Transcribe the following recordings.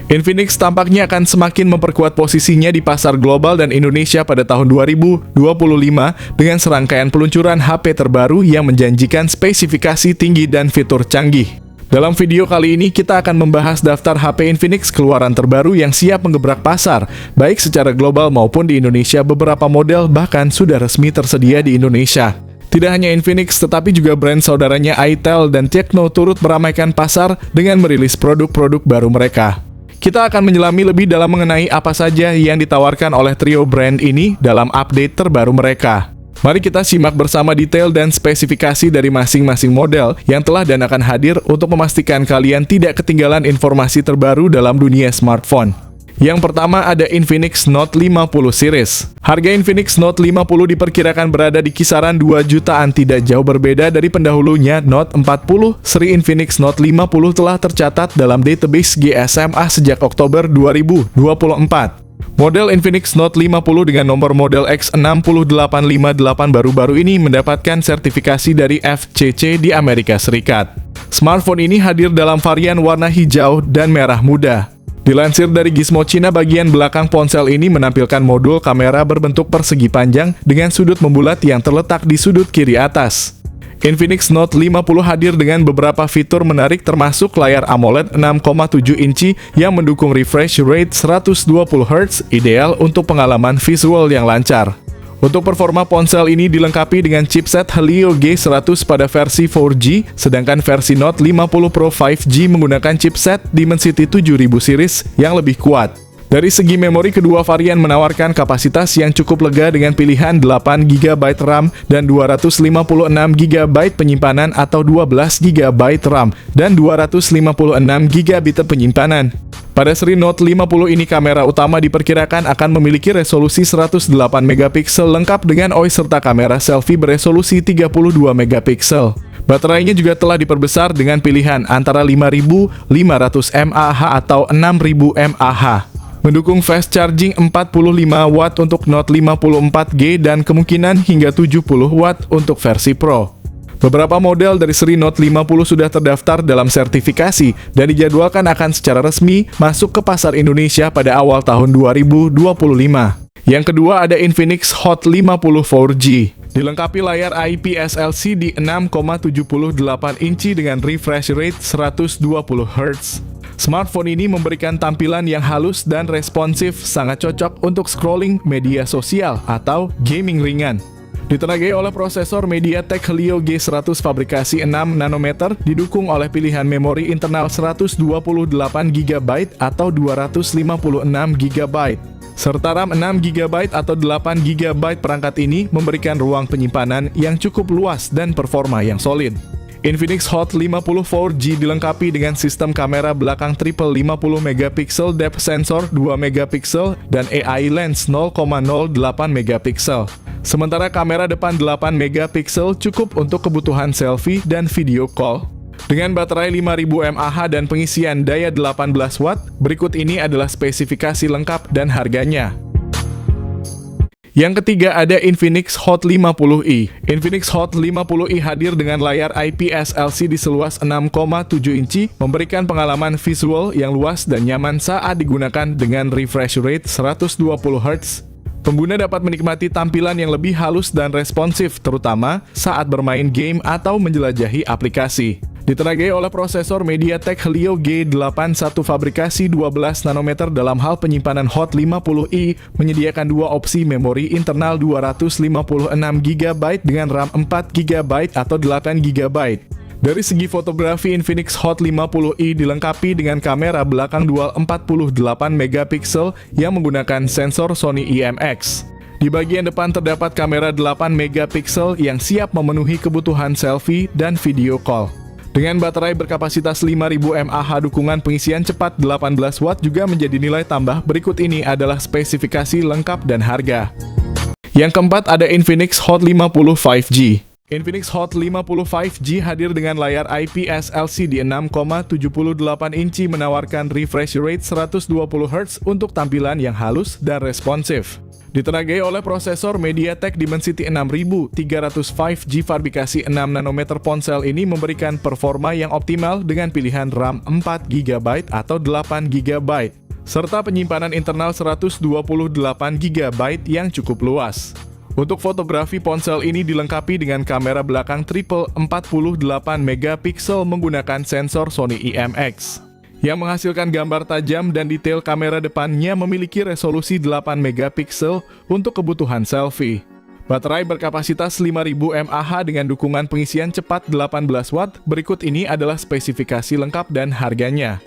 Infinix tampaknya akan semakin memperkuat posisinya di pasar global dan Indonesia pada tahun 2025 dengan serangkaian peluncuran HP terbaru yang menjanjikan spesifikasi tinggi dan fitur canggih. Dalam video kali ini kita akan membahas daftar HP Infinix keluaran terbaru yang siap menggebrak pasar, baik secara global maupun di Indonesia. Beberapa model bahkan sudah resmi tersedia di Indonesia. Tidak hanya Infinix, tetapi juga brand saudaranya itel dan Tecno turut meramaikan pasar dengan merilis produk-produk baru mereka. Kita akan menyelami lebih dalam mengenai apa saja yang ditawarkan oleh trio brand ini dalam update terbaru mereka. Mari kita simak bersama detail dan spesifikasi dari masing-masing model yang telah dan akan hadir untuk memastikan kalian tidak ketinggalan informasi terbaru dalam dunia smartphone. Yang pertama ada Infinix Note 50 series. Harga Infinix Note 50 diperkirakan berada di kisaran 2 jutaan, tidak jauh berbeda dari pendahulunya Note 40. Seri Infinix Note 50 telah tercatat dalam database GSMA sejak Oktober 2024. Model Infinix Note 50 dengan nomor model X6858 baru-baru ini mendapatkan sertifikasi dari FCC di Amerika Serikat. Smartphone ini hadir dalam varian warna hijau dan merah muda. Dilansir dari Gizmo Cina, bagian belakang ponsel ini menampilkan modul kamera berbentuk persegi panjang dengan sudut membulat yang terletak di sudut kiri atas. Infinix Note 50 hadir dengan beberapa fitur menarik termasuk layar AMOLED 6,7 inci yang mendukung refresh rate 120Hz, ideal untuk pengalaman visual yang lancar. Untuk performa ponsel ini dilengkapi dengan chipset Helio G100 pada versi 4G, sedangkan versi Note 50 Pro 5G menggunakan chipset Dimensity 7000 series yang lebih kuat. Dari segi memori, kedua varian menawarkan kapasitas yang cukup lega dengan pilihan 8GB RAM dan 256GB penyimpanan atau 12GB RAM dan 256GB penyimpanan. Pada seri Note 50 ini kamera utama diperkirakan akan memiliki resolusi 108MP lengkap dengan OIS serta kamera selfie beresolusi 32MP. Baterainya juga telah diperbesar dengan pilihan antara 5500 mAh atau 6000 mAh. Mendukung fast charging 45 Watt untuk Note 50 4G dan kemungkinan hingga 70 Watt untuk versi Pro. Beberapa model dari seri Note 50 sudah terdaftar dalam sertifikasi dan dijadwalkan akan secara resmi masuk ke pasar Indonesia pada awal tahun 2025. Yang kedua ada Infinix Hot 50 4G. Dilengkapi layar IPS LCD 6,78 inci dengan refresh rate 120Hz. Smartphone ini memberikan tampilan yang halus dan responsif, sangat cocok untuk scrolling media sosial atau gaming ringan. Ditenagai oleh prosesor MediaTek Helio G100 fabrikasi 6 nanometer, didukung oleh pilihan memori internal 128GB atau 256GB, serta RAM 6GB atau 8GB. Perangkat ini memberikan ruang penyimpanan yang cukup luas dan performa yang solid. Infinix Hot 50 4G dilengkapi dengan sistem kamera belakang triple 50MP, depth sensor 2MP, dan AI lens 0,08MP. Sementara kamera depan 8MP cukup untuk kebutuhan selfie dan video call. Dengan baterai 5000 mAh dan pengisian daya 18 Watt, berikut ini adalah spesifikasi lengkap dan harganya. Yang ketiga ada Infinix Hot 50i. Infinix Hot 50i hadir dengan layar IPS LCD seluas 6,7 inci, memberikan pengalaman visual yang luas dan nyaman saat digunakan dengan refresh rate 120Hz. Pengguna dapat menikmati tampilan yang lebih halus dan responsif, terutama saat bermain game atau menjelajahi aplikasi. Ditenagai oleh prosesor MediaTek Helio G81 fabrikasi 12 nanometer, dalam hal penyimpanan Hot 50i menyediakan dua opsi memori internal 256GB dengan RAM 4GB atau 8GB. Dari segi fotografi, Infinix Hot 50i dilengkapi dengan kamera belakang dual 48MP yang menggunakan sensor Sony IMX. Di bagian depan terdapat kamera 8MP yang siap memenuhi kebutuhan selfie dan video call. Dengan baterai berkapasitas 5000 mAh, dukungan pengisian cepat 18 Watt juga menjadi nilai tambah. Berikut ini adalah spesifikasi lengkap dan harga. Yang keempat ada Infinix Hot 50 5G. Infinix Hot 50 5G hadir dengan layar IPS LCD 6,78 inci menawarkan refresh rate 120Hz untuk tampilan yang halus dan responsif. Ditenagai oleh prosesor MediaTek Dimensity 6300 5G fabrikasi 6 nanometer, ponsel ini memberikan performa yang optimal dengan pilihan RAM 4GB atau 8GB, serta penyimpanan internal 128GB yang cukup luas. Untuk fotografi, ponsel ini dilengkapi dengan kamera belakang triple 48MP menggunakan sensor Sony IMX yang menghasilkan gambar tajam, dan detail kamera depannya memiliki resolusi 8MP untuk kebutuhan selfie. Baterai berkapasitas 5000 mAh dengan dukungan pengisian cepat 18 Watt. Berikut ini adalah spesifikasi lengkap dan harganya.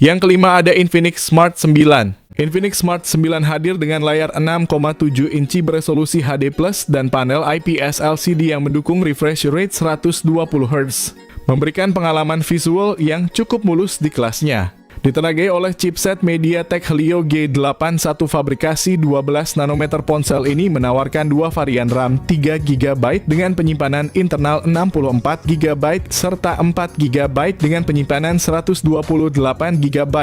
Yang kelima ada Infinix Smart 9. Infinix Smart 9 hadir dengan layar 6,7 inci beresolusi HD+, dan panel IPS LCD yang mendukung refresh rate 120Hz. Memberikan pengalaman visual yang cukup mulus di kelasnya. Ditenagai oleh chipset MediaTek Helio G81 fabrikasi 12 nanometer, ponsel ini menawarkan dua varian RAM 3GB dengan penyimpanan internal 64GB serta 4GB dengan penyimpanan 128GB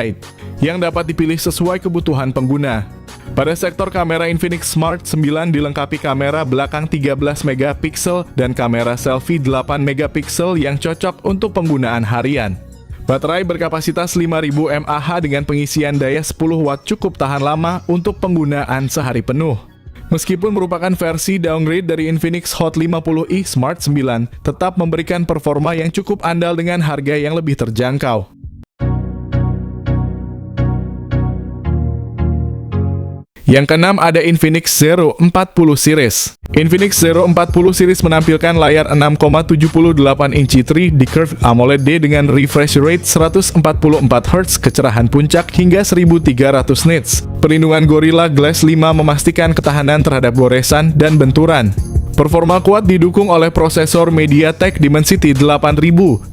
yang dapat dipilih sesuai kebutuhan pengguna. Pada sektor kamera, Infinix Smart 9 dilengkapi kamera belakang 13MP dan kamera selfie 8MP yang cocok untuk penggunaan harian. Baterai berkapasitas 5000 mAh dengan pengisian daya 10 Watt cukup tahan lama untuk penggunaan sehari penuh. Meskipun merupakan versi downgrade dari Infinix Hot 50i, Smart 9 tetap memberikan performa yang cukup andal dengan harga yang lebih terjangkau. Yang keenam ada Infinix Zero 40 series. Infinix Zero 40 series menampilkan layar 6,78 inci 3D Curved AMOLED dengan refresh rate 144Hz, kecerahan puncak hingga 1300 nits. Perlindungan Gorilla Glass 5 memastikan ketahanan terhadap goresan dan benturan. Performa kuat didukung oleh prosesor MediaTek Dimensity 8200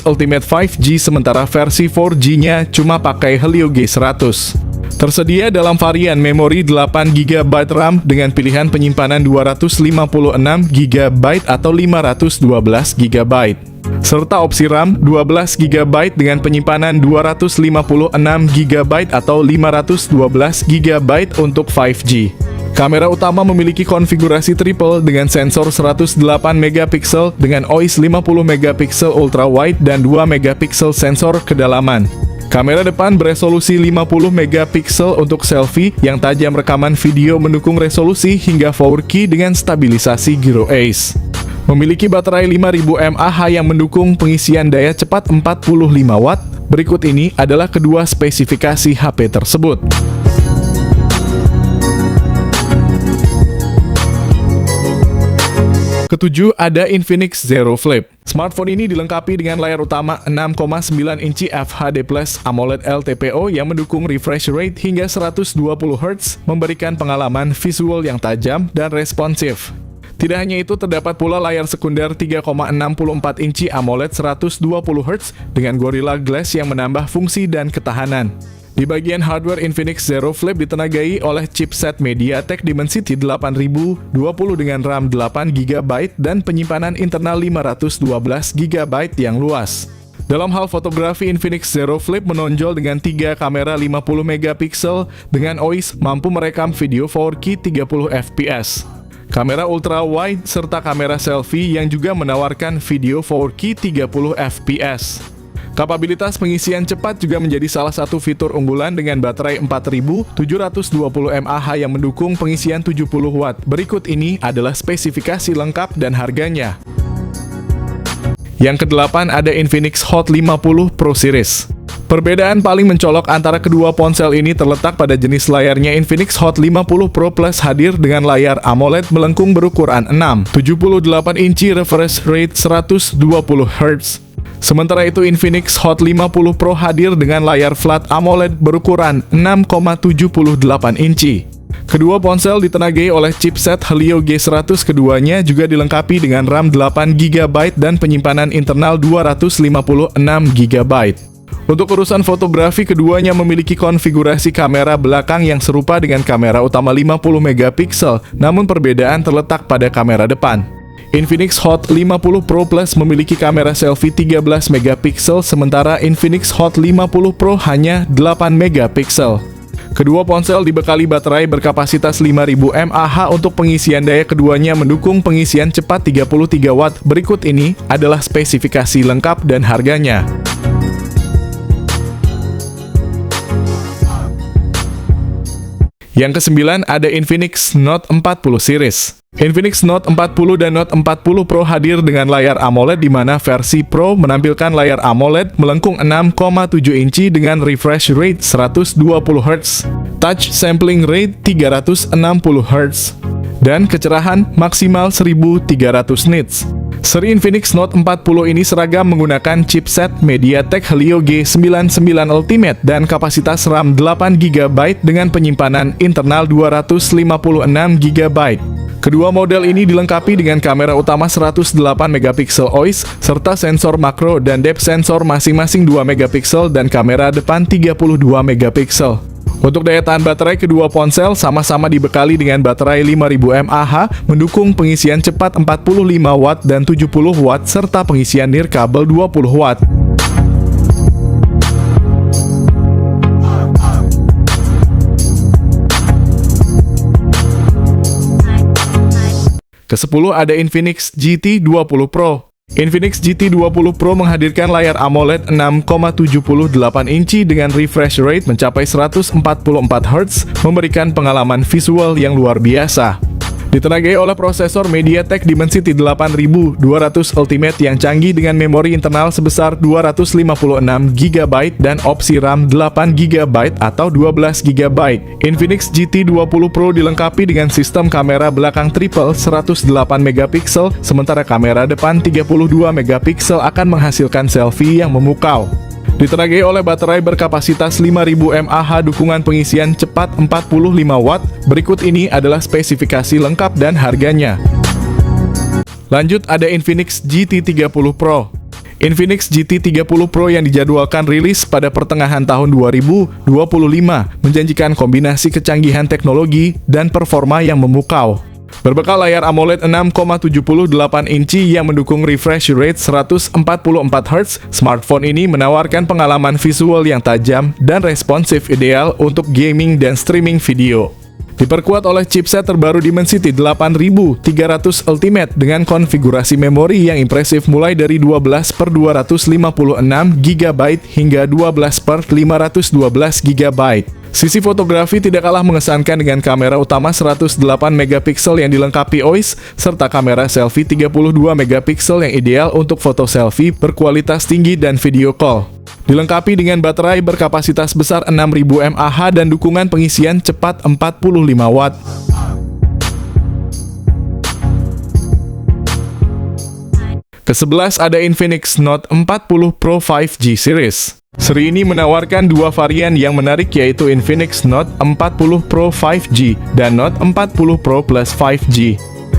Ultimate 5G, sementara versi 4G-nya cuma pakai Helio G100. Tersedia dalam varian memori 8GB RAM dengan pilihan penyimpanan 256GB atau 512GB, serta opsi RAM 12GB dengan penyimpanan 256GB atau 512GB untuk 5G. Kamera utama memiliki konfigurasi triple dengan sensor 108MP dengan OIS 50MP ultra wide dan 2MP sensor kedalaman. Kamera depan beresolusi 50MP untuk selfie yang tajam, rekaman video mendukung resolusi hingga 4K dengan stabilisasi Gyro Ace. Memiliki baterai 5000 mAh yang mendukung pengisian daya cepat 45 Watt. Berikut ini adalah kedua spesifikasi HP tersebut. Ketujuh ada Infinix Zero Flip. Smartphone ini dilengkapi dengan layar utama 6,9 inci FHD+ AMOLED LTPO yang mendukung refresh rate hingga 120Hz, memberikan pengalaman visual yang tajam dan responsif. Tidak hanya itu, terdapat pula layar sekunder 3,64 inci AMOLED 120Hz dengan Gorilla Glass yang menambah fungsi dan ketahanan. Di bagian hardware, Infinix Zero Flip ditenagai oleh chipset MediaTek Dimensity 8020 dengan RAM 8GB dan penyimpanan internal 512GB yang luas. Dalam hal fotografi, Infinix Zero Flip menonjol dengan 3 kamera 50MP dengan OIS mampu merekam video 4K 30fps. Kamera ultra wide serta kamera selfie yang juga menawarkan video 4K 30fps. Kapabilitas pengisian cepat juga menjadi salah satu fitur unggulan dengan baterai 4720 mAh yang mendukung pengisian 70 Watt. Berikut ini adalah spesifikasi lengkap dan harganya. Yang kedelapan ada Infinix Hot 50 Pro Series. Perbedaan paling mencolok antara kedua ponsel ini terletak pada jenis layarnya. Infinix Hot 50 Pro Plus hadir dengan layar AMOLED melengkung berukuran 6,78 inci refresh rate 120Hz. Sementara itu, Infinix Hot 50 Pro hadir dengan layar flat AMOLED berukuran 6,78 inci. Kedua ponsel ditenagai oleh chipset Helio G100, keduanya juga dilengkapi dengan RAM 8GB dan penyimpanan internal 256GB. Untuk urusan fotografi, keduanya memiliki konfigurasi kamera belakang yang serupa dengan kamera utama 50MP, namun perbedaan terletak pada kamera depan. Infinix Hot 50 Pro Plus memiliki kamera selfie 13MP, sementara Infinix Hot 50 Pro hanya 8MP. Kedua ponsel dibekali baterai berkapasitas 5000 mAh untuk pengisian daya, keduanya mendukung pengisian cepat 33 watt. Berikut ini adalah spesifikasi lengkap dan harganya. Yang ke-9 ada Infinix Note 40 series. Infinix Note 40 dan Note 40 Pro hadir dengan layar AMOLED, di mana versi Pro menampilkan layar AMOLED melengkung 6,7 inci dengan refresh rate 120 Hz, touch sampling rate 360 Hz, dan kecerahan maksimal 1300 nits. Seri Infinix Note 40 ini seragam menggunakan chipset MediaTek Helio G99 Ultimate dan kapasitas RAM 8GB dengan penyimpanan internal 256 GB. Kedua model ini dilengkapi dengan kamera utama 108 MP OIS serta sensor makro dan depth sensor masing-masing 2 MP dan kamera depan 32 MP. Untuk daya tahan baterai, kedua ponsel sama-sama dibekali dengan baterai 5000 mAh, mendukung pengisian cepat 45 watt dan 70 watt serta pengisian nirkabel 20 watt. Ke-10 ada Infinix GT 20 Pro. Infinix GT 20 Pro menghadirkan layar AMOLED 6,78 inci dengan refresh rate mencapai 144 Hz, memberikan pengalaman visual yang luar biasa. Ditenagai oleh prosesor MediaTek Dimensity 8200 Ultimate yang canggih dengan memori internal sebesar 256 GB dan opsi RAM 8 GB atau 12 GB. Infinix GT 20 Pro dilengkapi dengan sistem kamera belakang triple 108 MP, sementara kamera depan 32 MP akan menghasilkan selfie yang memukau. Ditenagai oleh baterai berkapasitas 5000 mAh, dukungan pengisian cepat 45 watt. Berikut ini adalah spesifikasi lengkap dan harganya. Lanjut ada Infinix GT 30 Pro. Infinix GT 30 Pro yang dijadwalkan rilis pada pertengahan tahun 2025 menjanjikan kombinasi kecanggihan teknologi dan performa yang memukau. Berbekal layar AMOLED 6,78 inci yang mendukung refresh rate 144 Hz, smartphone ini menawarkan pengalaman visual yang tajam dan responsif ideal untuk gaming dan streaming video. Diperkuat oleh chipset terbaru Dimensity 8300 Ultimate dengan konfigurasi memori yang impresif mulai dari 12/256 GB hingga 12/512 GB. Sisi fotografi tidak kalah mengesankan dengan kamera utama 108 MP yang dilengkapi OIS, serta kamera selfie 32 MP yang ideal untuk foto selfie berkualitas tinggi dan video call. Dilengkapi dengan baterai berkapasitas besar 6000 mAh dan dukungan pengisian cepat 45 watt. Ke-11 ada Infinix Note 40 Pro 5G series. Seri ini menawarkan dua varian yang menarik, yaitu Infinix Note 40 Pro 5G dan Note 40 Pro Plus 5G.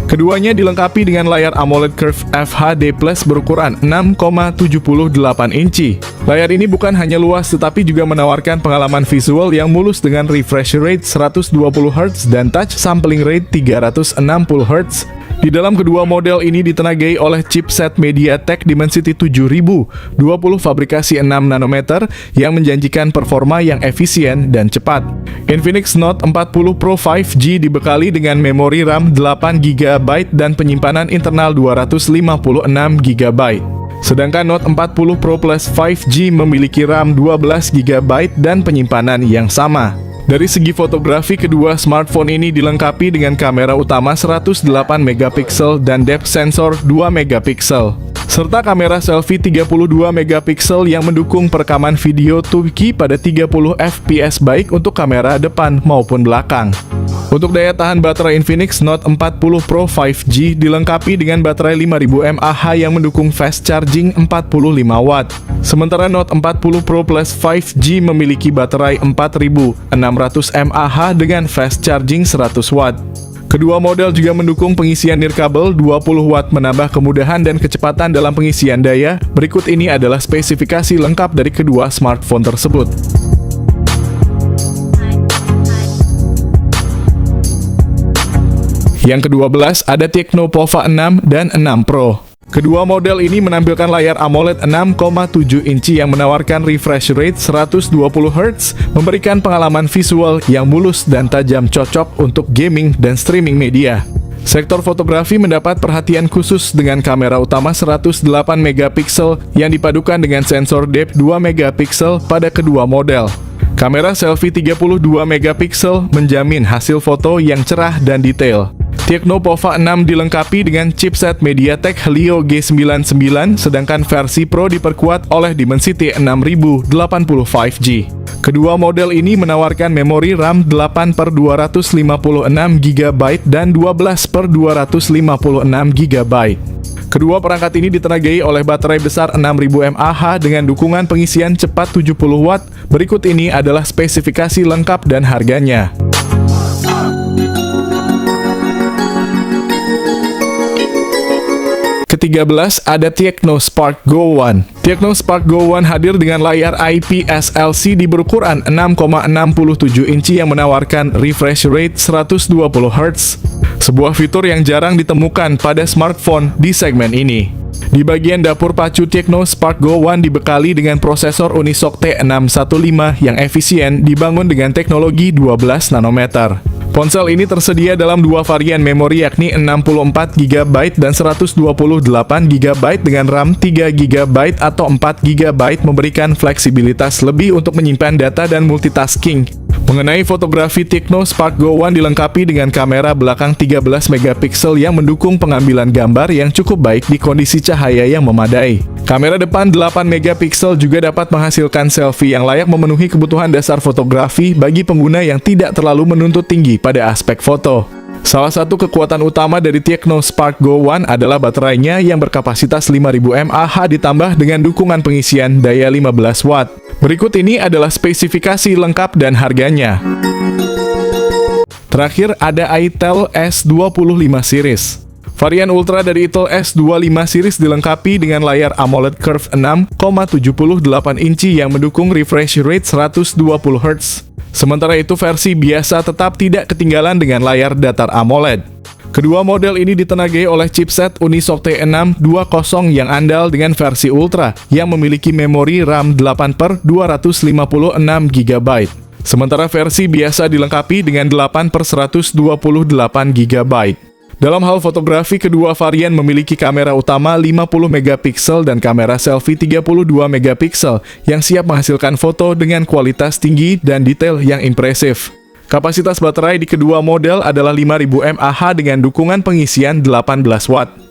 Keduanya dilengkapi dengan layar AMOLED Curve FHD Plus berukuran 6,78 inci. Layar ini bukan hanya luas tetapi juga menawarkan pengalaman visual yang mulus dengan refresh rate 120 Hz dan touch sampling rate 360 Hz. Di dalam kedua model ini ditenagai oleh chipset MediaTek Dimensity 7020 fabrikasi 6 nanometer yang menjanjikan performa yang efisien dan cepat. Infinix Note 40 Pro 5G dibekali dengan memori RAM 8 GB dan penyimpanan internal 256 GB. Sedangkan Note 40 Pro Plus 5G memiliki RAM 12 GB dan penyimpanan yang sama. Dari segi fotografi, kedua smartphone ini dilengkapi dengan kamera utama 108 MP dan depth sensor 2 MP, serta kamera selfie 32 MP yang mendukung perekaman video 2K pada 30 fps baik untuk kamera depan maupun belakang. Untuk daya tahan baterai, Infinix Note 40 Pro 5G dilengkapi dengan baterai 5000 mAh yang mendukung fast charging 45 watt. Sementara Note 40 Pro Plus 5G memiliki baterai 4600 mAh dengan fast charging 100 watt. Kedua model juga mendukung pengisian nirkabel 20 watt, menambah kemudahan dan kecepatan dalam pengisian daya. Berikut ini adalah spesifikasi lengkap dari kedua smartphone tersebut. Yang ke-12 ada Tecno Pova 6 dan 6 Pro. Kedua model ini menampilkan layar AMOLED 6,7 inci yang menawarkan refresh rate 120 Hz, memberikan pengalaman visual yang mulus dan tajam cocok untuk gaming dan streaming media. Sektor fotografi mendapat perhatian khusus dengan kamera utama 108 megapiksel yang dipadukan dengan sensor depth 2 megapiksel pada kedua model. Kamera selfie 32 megapiksel menjamin hasil foto yang cerah dan detail. Tecno Pova 6 dilengkapi dengan chipset MediaTek Helio G99, sedangkan versi Pro diperkuat oleh Dimensity 6080 5G. Kedua model ini menawarkan memori RAM 8/256 GB dan 12/256 GB. Kedua perangkat ini ditenagai oleh baterai besar 6000 mAh dengan dukungan pengisian cepat 70 Watt. Berikut ini adalah spesifikasi lengkap dan harganya. Ke-13 ada Tecno Spark Go One. Tecno Spark Go One hadir dengan layar IPS LCD berukuran 6,67 inci yang menawarkan refresh rate 120 Hz. Sebuah fitur yang jarang ditemukan pada smartphone di segmen ini. Di bagian dapur pacu, Tecno Spark Go One dibekali dengan prosesor Unisoc T615 yang efisien dibangun dengan teknologi 12 nanometer. Ponsel ini tersedia dalam dua varian memori yakni 64 GB dan 128 GB dengan RAM 3 GB atau 4 GB, memberikan fleksibilitas lebih untuk menyimpan data dan multitasking. Mengenai fotografi, Tecno Spark Go One dilengkapi dengan kamera belakang 13 megapiksel yang mendukung pengambilan gambar yang cukup baik di kondisi cahaya yang memadai. Kamera depan 8 megapiksel juga dapat menghasilkan selfie yang layak memenuhi kebutuhan dasar fotografi bagi pengguna yang tidak terlalu menuntut tinggi pada aspek foto. Salah satu kekuatan utama dari Tecno Spark Go One adalah baterainya yang berkapasitas 5000 mAh ditambah dengan dukungan pengisian daya 15 Watt. Berikut ini adalah spesifikasi lengkap dan harganya. Terakhir ada Itel S25 series. Varian Ultra dari Itel S25 series dilengkapi dengan layar AMOLED Curve 6,78 inci yang mendukung refresh rate 120 Hz. Sementara itu versi biasa tetap tidak ketinggalan dengan layar datar AMOLED. Kedua model ini ditenagai oleh chipset Unisoc T620 yang andal dengan versi Ultra yang memiliki memori RAM 8/256 GB. Sementara versi biasa dilengkapi dengan 8/128 GB. Dalam hal fotografi, kedua varian memiliki kamera utama 50 megapiksel dan kamera selfie 32 megapiksel yang siap menghasilkan foto dengan kualitas tinggi dan detail yang impresif. Kapasitas baterai di kedua model adalah 5000 mAh dengan dukungan pengisian 18 Watt.